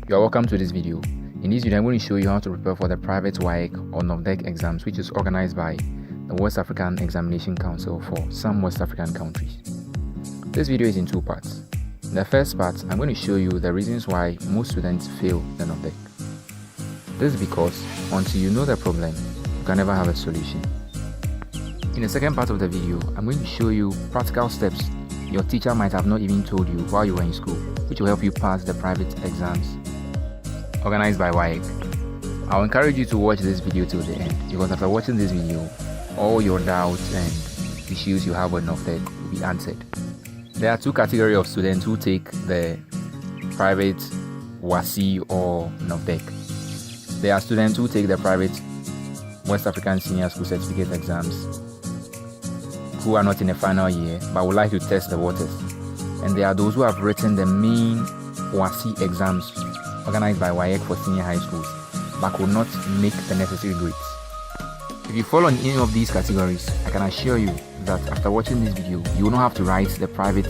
You are welcome to this video. In this video, I'm going to show you how to prepare for the private WAEC or NOV DEC exams, which is organized by the West African Examination Council for some West African countries. This video is in two parts. In the first part, I'm going to show you the reasons why most students fail the NOV DEC. This is because until you know the problem, you can never have a solution. In the second part of the video, I'm going to show you practical steps your teacher might have not even told you while you were in school, which will help you pass the private exams organized by WAEC. I'll encourage you to watch this video till the end, because after watching this video, all your doubts and issues you have with NOV DEC will be answered. There are two categories of students who take the private WASSCE or NOV DEC. There are students who take the private West African Senior School Certificate exams who are not in the final year but would like to test the waters. And there are those who have written the main WASSCE exams organized by WAEC for senior high schools but could not make the necessary grades. If you fall in any of these categories, I can assure you that after watching this video, you will not have to write the private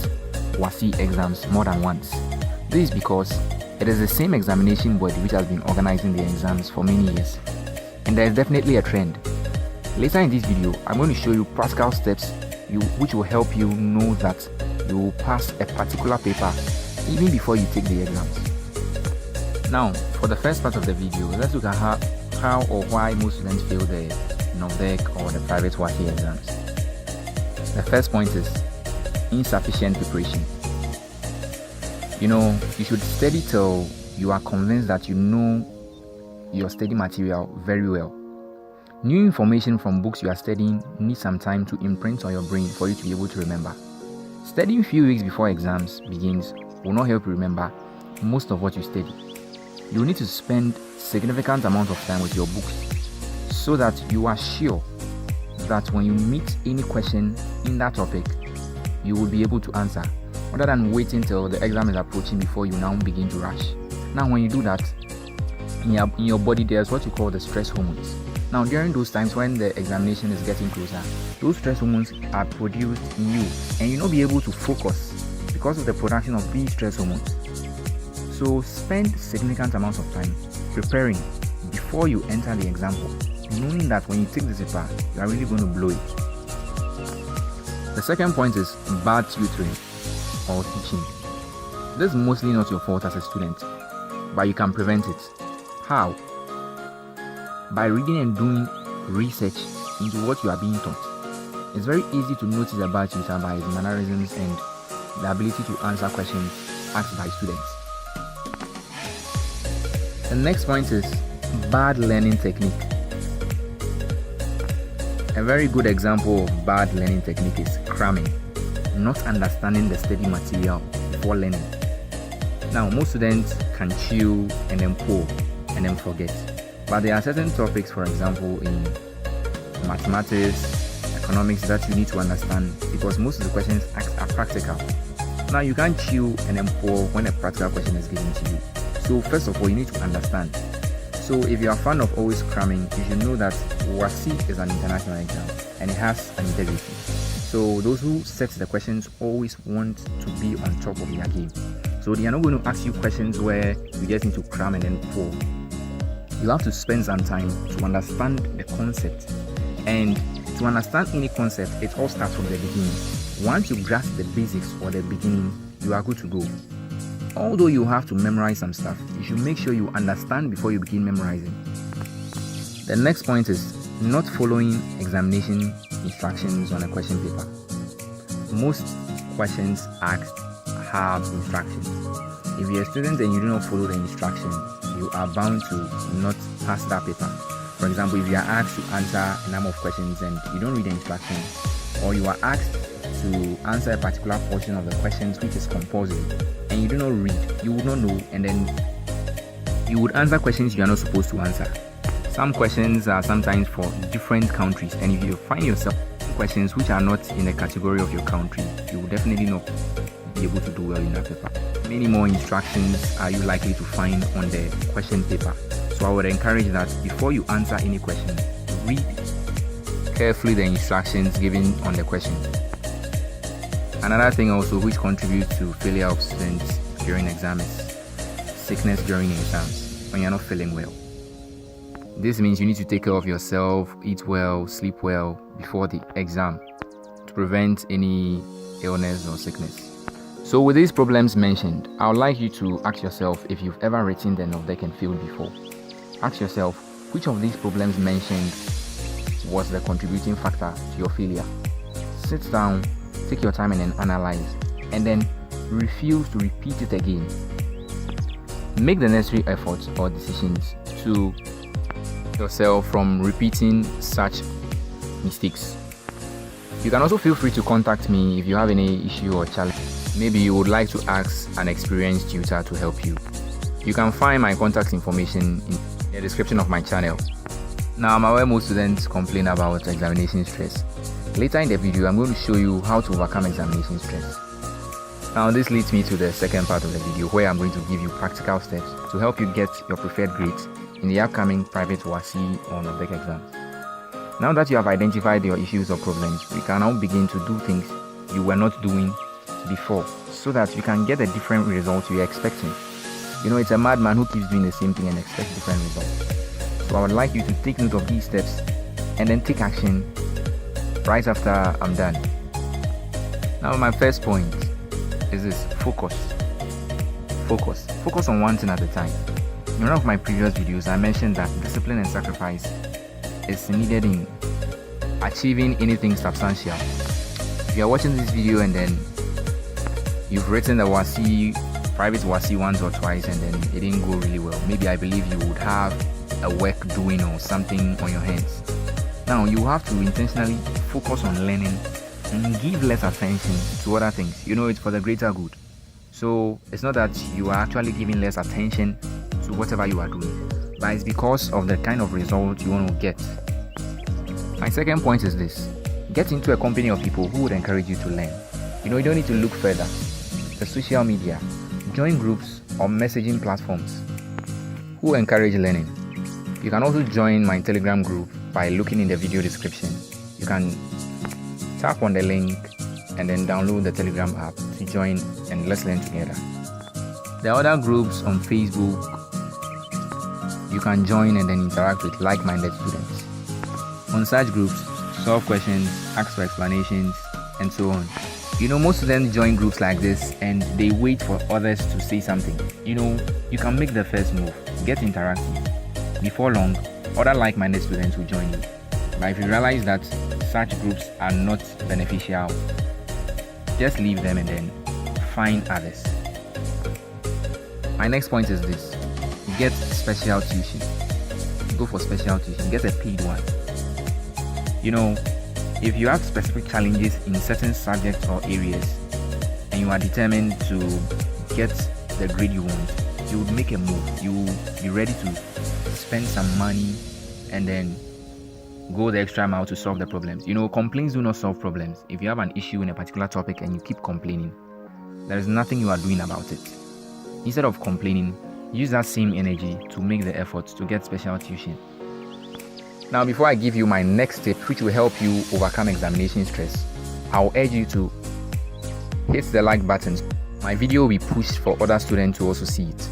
WASSCE exams more than once. This is because it is the same examination body which has been organizing the exams for many years, and there is definitely a trend. Later in this video, I'm going to show you practical steps which will help you know that you will pass a particular paper even before you take the exams. Now, for the first part of the video, let's look at how or why most students fail the NOV DEC or the private WASSCE exams. The first point is insufficient preparation. You should study till you are convinced that you know your study material very well. New information from books you are studying needs some time to imprint on your brain for you to be able to remember. Studying few weeks before exams begins will not help you remember most of what you study. You will need to spend significant amount of time with your books so that you are sure that when you meet any question in that topic, you will be able to answer, rather than waiting till the exam is approaching before you now begin to rush. Now, when you do that, in your body there's what you call the stress hormones. Now, during those times when the examination is getting closer, those stress hormones are produced in you, and you'll not be able to focus because of the production of these stress hormones. So spend significant amounts of time preparing before you enter the exam hall, knowing that when you take this paper, you are really going to blow it. The second point is bad tutoring or teaching. This is mostly not your fault as a student, but you can prevent it. How? By reading and doing research into what you are being taught. It's very easy to notice a bad tutor by his mannerisms and the ability to answer questions asked by students. The next point is bad learning technique. A very good example of bad learning technique is cramming, not understanding the study material before learning. Now, most students can chew and then pull and then forget. But there are certain topics, for example, in mathematics, economics, that you need to understand because most of the questions asked are practical. Now, you can't chew and then pull when a practical question is given to you. So first of all, you need to understand. So if you are a fan of always cramming, you should know that WASSCE is an international exam and it has an integrity. So those who set the questions always want to be on top of their game. So they are not going to ask you questions where you just need to cram and then pull. You have to spend some time to understand the concept. And to understand any concept, it all starts from the beginning. Once you grasp the basics or the beginning, you are good to go. Although you have to memorize some stuff, you should make sure you understand before you begin memorizing. The next point is not following examination instructions on a question paper. Most questions asked have instructions. If you're a student and you do not follow the instructions, you are bound to not pass that paper. For example, if you are asked to answer a number of questions and you don't read the instructions, or you are asked to answer a particular portion of the questions which is compulsory and you do not read, you would not know, and then you would answer questions you are not supposed to answer. Some questions are sometimes for different countries, and if you find yourself questions which are not in the category of your country, you will definitely not be able to do well in that paper. Many more instructions are you likely to find on the question paper. So I would encourage that before you answer any question, read carefully the instructions given on the question. Another thing also which contributes to failure of students during exams is sickness during exams when you're not feeling well. This means you need to take care of yourself, eat well, sleep well before the exam to prevent any illness or sickness. So with these problems mentioned, I would like you to ask yourself if you've ever written the NOV DEC and failed before. Ask yourself, which of these problems mentioned was the contributing factor to your failure? Sit down, take your time and then analyze, and then refuse to repeat it again. Make the necessary efforts or decisions to yourself from repeating such mistakes. You can also feel free to contact me if you have any issue or challenge. Maybe you would like to ask an experienced tutor to help you. You can find my contact information in the description of my channel. Now, I'm aware most students complain about examination stress. Later in the video, I'm going to show you how to overcome examination stress. Now, this leads me to the second part of the video, where I'm going to give you practical steps to help you get your preferred grades in the upcoming private WASSCE or NOV DEC exams. Now that you have identified your issues or problems, we can now begin to do things you were not doing before, so that you can get a different result you're expecting. You know, it's a madman who keeps doing the same thing and expects different results. So I would like you to take note of these steps and then take action right after I'm done. Now, my first point is this: focus. Focus on one thing at a time. In one of my previous videos, I mentioned that discipline and sacrifice is needed in achieving anything substantial. If you are watching this video and then you've written the WASSCE, private WASSCE once or twice and then it didn't go really well, maybe I believe you would have a work doing or something on your hands. Now, you have to intentionally focus on learning and give less attention to other things. You know, it's for the greater good. So it's not that you are actually giving less attention to whatever you are doing, but it's because of the kind of result you want to get. My second point is this: get into a company of people who would encourage you to learn. You know, you don't need to look further. The social media, join groups or messaging platforms who encourage learning. You can also join my Telegram group by looking in the video description. You can tap on the link and then download the Telegram app to join and let's learn together. There are other groups on Facebook you can join and then interact with like-minded students. On such groups, solve questions, ask for explanations, and so on. You know, most students join groups like this and they wait for others to say something. You know, you can make the first move, get interactive. Before long, other like-minded students will join you. But if you realize that such groups are not beneficial, just leave them and then find others. My next point is this: get special tuition. Go for special tuition, get a paid one. You know, if you have specific challenges in certain subjects or areas and you are determined to get the grade you want, you would make a move. You will be ready to spend some money and then go the extra mile to solve the problems. You know, complaints do not solve problems. If you have an issue in a particular topic and you keep complaining, there is nothing you are doing about it. Instead of complaining, use that same energy to make the effort to get special tuition. Now, before I give you my next tip, which will help you overcome examination stress, I'll urge you to hit the like button. My video will be pushed for other students to also see it.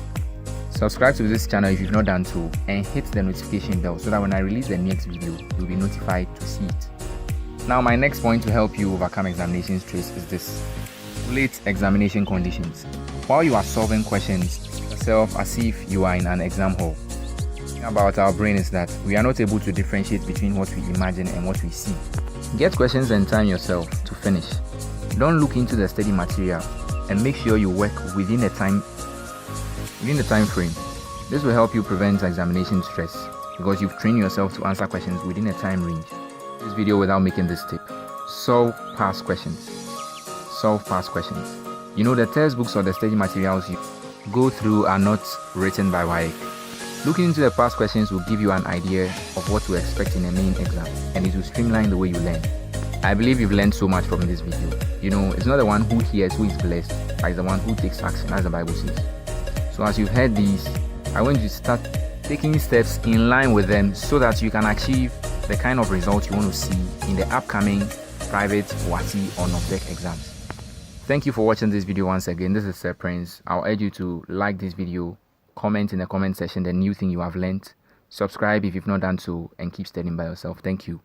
Subscribe to this channel if you've not done so, and hit the notification bell so that when I release the next video, you'll be notified to see it. Now, my next point to help you overcome examination stress is this: late examination conditions. While you are solving questions, yourself as if you are in an exam hall. The thing about our brain is that we are not able to differentiate between what we imagine and what we see. Get questions and time yourself to finish. Don't look into the study material and make sure you work within the time frame. This will help you prevent examination stress because you've trained yourself to answer questions within a time range. This video without making this tip: solve past questions. Solve past questions. You know, the textbooks or the study materials you go through are not written by WAEC. Looking into the past questions will give you an idea of what to expect in a main exam, and it will streamline the way you learn. I believe you've learned so much from this video. You know, it's not the one who hears who is blessed, but it's the one who takes action, as the Bible says. So as you've heard these, I want you to start taking steps in line with them so that you can achieve the kind of results you want to see in the upcoming private WASSCE or NOV DEC exams. Thank you for watching this video once again. This is Sir Prince. I'll urge you to like this video Comment in the comment section the new thing you have learned. Subscribe if you've not done so, and keep studying by yourself. Thank you.